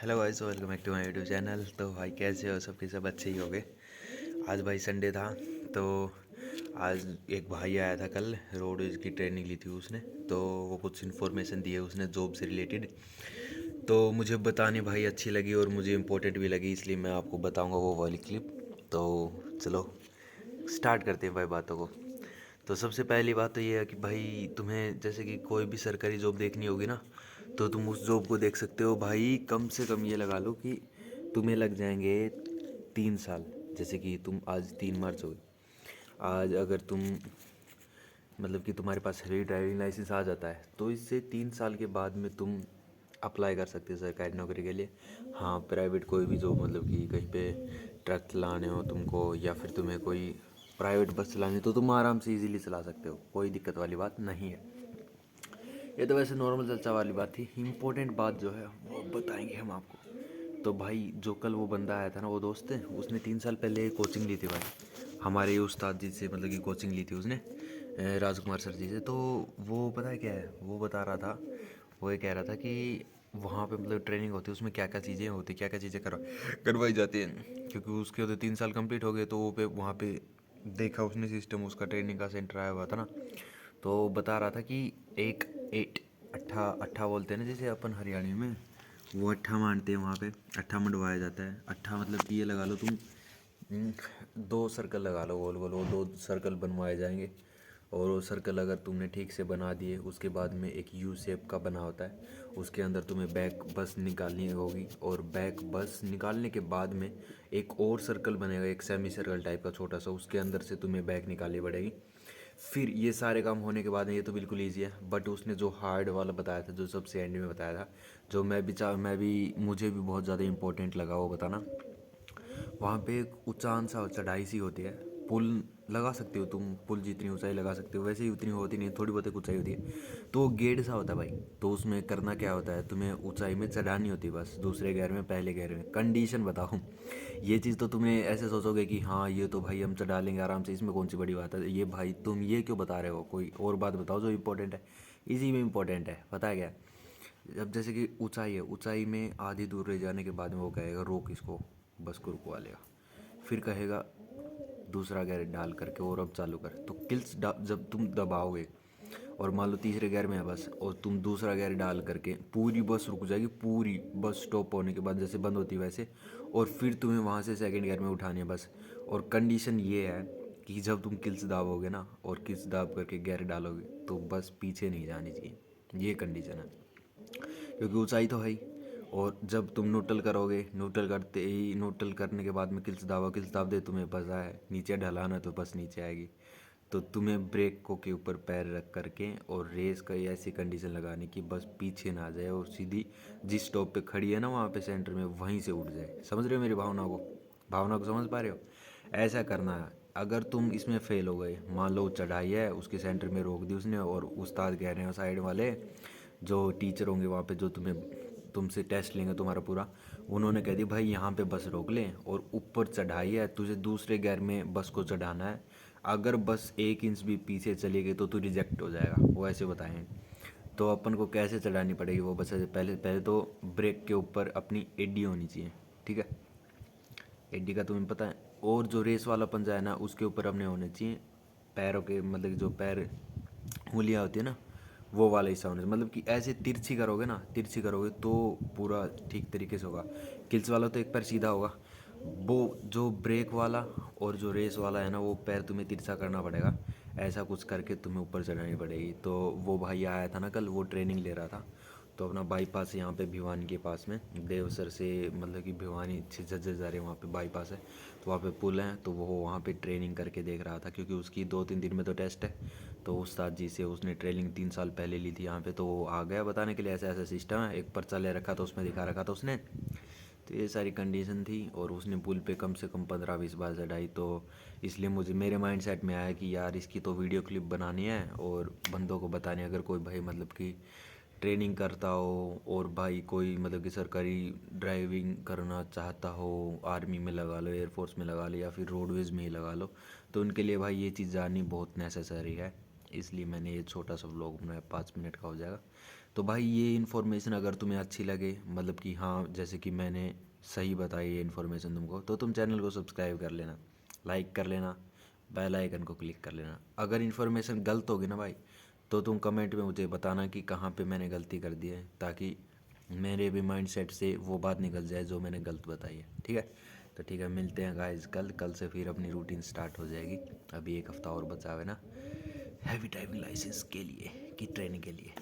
Hello guys, welcome back to my YouTube channel. तो भाई कैसे हो? सबके सब अच्छे ही हो गए। आज भाई संडे था, तो आज एक भाई आया था कल, रोडवेज की ट्रेनिंग ली थी उसने। तो वो कुछ इन्फॉर्मेशन दी है उसने जॉब से रिलेटेड, तो मुझे बतानी भाई अच्छी लगी और मुझे इम्पोर्टेंट भी लगी, इसलिए मैं आपको बताऊंगा वो वाली क्लिप। तो चलो स्टार्ट करते हैं भाई बातों को। तो सबसे पहली बात तो ये है कि भाई तुम्हें जैसे कि कोई भी सरकारी जॉब देखनी होगी ना, तो तुम उस जॉब को देख सकते हो भाई। कम से कम ये लगा लो कि तुम्हें लग जाएंगे 3 साल। जैसे कि तुम आज 3 मार्च हो गई, आज अगर तुम मतलब कि तुम्हारे पास हेवी ड्राइविंग लाइसेंस आ जाता है, तो इससे 3 साल के बाद में तुम अप्लाई कर सकते हो सरकारी नौकरी के लिए। हाँ, प्राइवेट कोई भी जॉब, मतलब कि कहीं पे ट्रक चलाने हो तुमको, या फिर तुम्हें कोई प्राइवेट बस चलानी, तो तुम आराम से इजीली चला सकते हो, कोई दिक्कत वाली बात नहीं है। ये तो वैसे नॉर्मल चर्चा वाली बात थी। इम्पोर्टेंट बात जो है वो बताएंगे हम आपको। तो भाई जो कल वो बंदा आया था ना, वो दोस्त है, उसने 3 साल पहले कोचिंग ली थी भाई, हमारे उस्ताद जी से, मतलब कि कोचिंग ली थी उसने, राजकुमार सर जी से। तो वो पता है क्या है, वो बता रहा था, वो ये कह रहा था कि वहाँ पे मतलब ट्रेनिंग होती है, उसमें क्या क्या चीज़ें होती, क्या क्या चीज़ें करवाई जाती हैं। क्योंकि उसके तो 3 साल कंप्लीट हो गए, तो वो पे वहाँ पे देखा उसने सिस्टम, उसका ट्रेनिंग का सेंटर आया हुआ था ना। तो बता रहा था कि एक एट अट्ठा अट्ठा बोलते हैं ना, जैसे अपन हरियाणवी में, वो अट्ठा मानते हैं वहाँ पे। अट्ठा मंडवाया जाता है। अट्ठा मतलब कि ये लगा लो तुम, 2 सर्कल लगा लो गोल गोल, वो 2 सर्कल बनवाए जाएंगे। और वो सर्कल अगर तुमने ठीक से बना दिए, उसके बाद में एक यू शेप का बना होता है, उसके अंदर तुम्हें बैक बस निकालनी होगी। और बैक बस निकालने के बाद में एक और सर्कल बनेगा, एक सेमी सर्कल टाइप का छोटा सा, उसके अंदर से तुम्हें बैक निकालनी पड़ेगी। फिर ये सारे काम होने के बाद में, ये तो बिल्कुल ईजी है, बट उसने जो हार्ड वाला बताया था, जो सबसे एंड में बताया था, जो मैं भी मुझे भी बहुत ज़्यादा इंपॉर्टेंट लगा वो बताना। वहाँ पे एक ऊंचान सा चढ़ाई सी होती है, पुल लगा सकते हो तुम, पुल जितनी ऊंचाई लगा सकते हो, वैसे ही उतनी होती नहीं, थोड़ी बहुत एक ऊंचाई होती है। तो वो गेट सा होता है भाई। तो उसमें करना क्या होता है, तुम्हें ऊंचाई में चढ़ानी होती है बस, दूसरे गेयर में पहले गेयर में। कंडीशन बताओ, ये चीज़ तो तुम्हें ऐसे सोचोगे कि हाँ ये तो भाई हम चढ़ा लेंगे आराम से, इसमें कौन सी बड़ी बात है। ये भाई तुम ये क्यों बता रहे हो, कोई और बात बताओ जो इंपॉर्टेंट है। इसी में इंपॉर्टेंट है, पता है क्या। जब जैसे कि ऊंचाई है, ऊंचाई में आधी दूर रह जाने के बाद में वो कहेगा रोक इसको, बस को रुकवा लेगा। फिर कहेगा दूसरा गियर डाल करके और अब चालू कर। तो जब तुम दबाओगे, और मान लो तीसरे गियर में है बस, और तुम दूसरा गियर डाल करके, पूरी बस रुक जाएगी, पूरी बस स्टॉप होने के बाद जैसे बंद होती है वैसे। और फिर तुम्हें वहाँ से सेकंड गियर में उठानी है बस। और कंडीशन ये है कि जब तुम किल्स दाबोगे ना, और किल्स दाब करके गियर डालोगे, तो बस पीछे नहीं जानी चाहिए। ये कंडीशन है, क्योंकि ऊंचाई तो है ही। और जब तुम न्यूट्रल करोगे, न्यूट्रल करते ही, न्यूट्रल करने के बाद में किल्स दाब दे, तुम्हें पता है नीचे ढलाना, तो बस नीचे आएगी। तो तुम्हें ब्रेक को के ऊपर पैर रख करके और रेस का ऐसी कंडीशन लगानी कि बस पीछे ना आ जाए, और सीधी जिस स्टॉप पे खड़ी है ना वहाँ पे सेंटर में, वहीं से उठ जाए। समझ रहे हो मेरी भावना को समझ पा रहे हो। ऐसा करना है। अगर तुम इसमें फेल हो गए, मान लो चढ़ाई है, उसके सेंटर में रोक दी उसने, और उस्ताद कह रहे हैं साइड वाले, जो टीचर होंगे वहाँ पे, जो तुमसे टेस्ट लेंगे तुम्हारा पूरा, उन्होंने कह दी भाई यहाँ पे बस रोक ले, और ऊपर चढ़ाई है, तुझे दूसरे गियर में बस को चढ़ाना है। अगर बस 1 इंच भी पीछे चली गई तो तू रिजेक्ट हो जाएगा, वो ऐसे बताएं। तो अपन को कैसे चढ़ानी पड़ेगी वो बस ऐसे, पहले पहले तो ब्रेक के ऊपर अपनी एडी होनी चाहिए, ठीक है। एडी का तुम्हें पता है। और जो रेस वाला पंजा है ना, उसके ऊपर अपने होने चाहिए पैरों के, मतलब कि जो पैर उंगलियाँ होती है ना, वो वाला हिस्सा होना चाहिए। मतलब कि ऐसे तिरछी करोगे ना, तिरछी करोगे तो पूरा ठीक तरीके से होगा। किल्स वाला तो एक पैर सीधा होगा, वो जो ब्रेक वाला और जो रेस वाला है ना, वो पैर तुम्हें तिरछा करना पड़ेगा। ऐसा कुछ करके तुम्हें ऊपर चढ़ानी पड़ेगी। तो वो भाई आया था ना कल, वो ट्रेनिंग ले रहा था, तो अपना बाईपास है यहाँ पे भिवानी के पास में, देवसर से मतलब कि भिवानी से झज्जर जा रहे हैं, वहाँ पे बाईपास है, तो वहाँ पे पुल है। तो वो वहाँ पे ट्रेनिंग करके देख रहा था, क्योंकि उसकी 2-3 दिन में तो टेस्ट है। तो उस्ताद जी से उसने ट्रेनिंग 3 साल पहले ली थी यहाँ पे, तो वो आ गया बताने के लिए ऐसा ऐसा सिस्टम है। एक पर्चा ले रखा था, उसमें दिखा रखा था उसने। तो ये सारी कंडीशन थी, और उसने पुल पे कम से कम 15-20 बार चढ़ाई। तो इसलिए मुझे मेरे माइंड सेट में आया कि यार इसकी तो वीडियो क्लिप बनानी है और बंदों को बतानी है। अगर कोई भाई मतलब कि ट्रेनिंग करता हो, और भाई कोई मतलब कि सरकारी ड्राइविंग करना चाहता हो, आर्मी में लगा लो, एयरफोर्स में लगा लो, या फिर रोडवेज़ में ही लगा लो, तो उनके लिए भाई ये चीज़ जाननी बहुत नेसेसरी है। इसलिए मैंने ये छोटा सा व्लॉग बनाया, 5 मिनट का हो जाएगा। तो भाई ये इन्फॉर्मेशन अगर तुम्हें अच्छी लगे, मतलब कि हाँ जैसे कि मैंने सही बताई ये इन्फॉर्मेशन तुमको, तो तुम चैनल को सब्सक्राइब कर लेना, लाइक कर लेना, बेल आइकन को क्लिक कर लेना। अगर इन्फॉर्मेशन गलत होगी ना भाई, तो तुम कमेंट में मुझे बताना कि कहाँ पे मैंने गलती कर दी है, ताकि मेरे भी माइंड सेट से वो बात निकल जाए जो मैंने गलत बताई है। ठीक है, तो ठीक है, मिलते हैं गाइस कल से फिर अपनी रूटीन स्टार्ट हो जाएगी। अभी एक हफ्ता और बचा है ना हैवी ड्राइविंग लाइसेंस के लिए, की ट्रेनिंग के लिए।